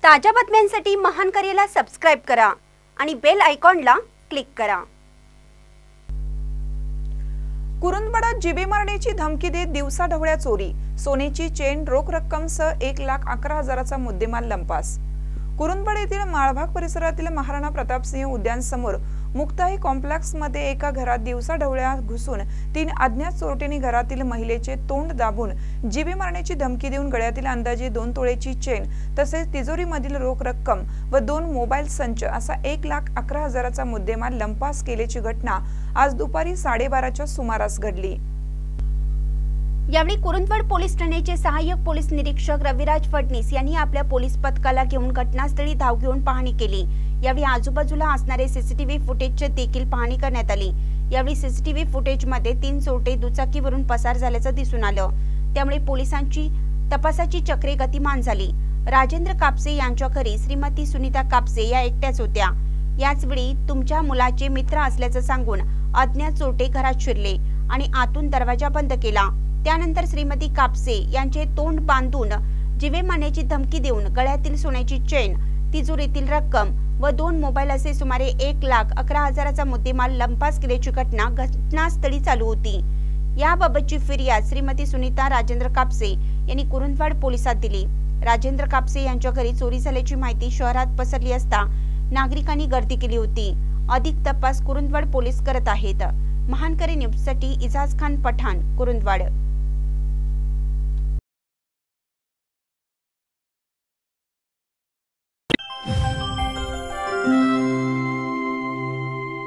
ताज्या बातम्यांसाठी महानकरेला सबस्क्राइब करा आणि बेल आयकॉनला क्लिक करा। कुरुंदवाडात जीवे मारण्याची धमकी देत दिवसाढवळ्या चोरी, सोन्याची चेन, रोख रक्कमसह 1,11,000चा मुद्देमाल लंपास। कुरुंदवाड येथील माळभाग परिसरातील महाराणा प्रतापसिंह उद्यान समोर मुक्ताई कॉम्प्लेक्स मध्ये एका घरात दिवसाढवळ्या घुसून 3 अज्ञात चोरट्यांनी घरातील महिलेचे तोंड दाबून जीवे मारण्याची धमकी देऊन गळ्यातील अंदाजे 2 तोळेची चेन तसेच तिजोरीमधील रोख रक्कम व 2 मोबाईल संच असा 1,11,000चा मुद्देमाल लंपास केल्याची घटना आज दुपारी 12:30च्या सुमारास घडली। यावेळी कुरुंदवाड पोलीस ठाण्याचे सहाय्यक पोलीस निरीक्षक रविराज फडणीस यांनी आपल्या पोलीस पथकाला घेऊन घटनास्थळी धाव घेऊन पाहणी केली। यावेळी आजूबाजूला असणारे सीसीटीव्ही फुटेजची देखील पाहणी करण्यात आली। यावेळी सीसीटीव्ही फुटेजमध्ये 3 चोरटे दुचाकीवरून पसार झाल्याचं दिसून आलं। त्यामुळे पोलिसांची तपासाची चक्रे गतिमान झाली। राजेंद्र कापसे यांच्या घरी श्रीमती सुनीता कापसे या एकट्याच होत्या। याच वेळी तुमच्या मुलाचे मित्र असल्याचं सांगून अज्ञात चोरटे घरात शिरले आणि आतून दरवाजा बंद केला। त्यानंतर श्रीमती कापसे यांचे तोंड बांधून जीवे मारण्याची धमकी देऊन गळ्यातील सोन्याची चेन, तिजोरीतील रक्कम व 2 मोबाईल असे सुमारे 1,11,000चा मुद्देमाल लंपास केल्याची घटना घटनास्थळी चालू होती। याबाबतची फिर्याद श्रीमती सुनीता राजेंद्र कापसे यांनी कुरुंदवाड पोलिसात दिली। राजेंद्र कापसे यांच्या घरी चोरी झाल्याची माहिती शहरात पसरली असता नागरिकांनी गर्दी केली होती। अधिक तपास कुरुंदवाड पोलीस करत आहेत। महानकरे न्यूजसाठी इजाज खान पठाण, कुरुंदवाड।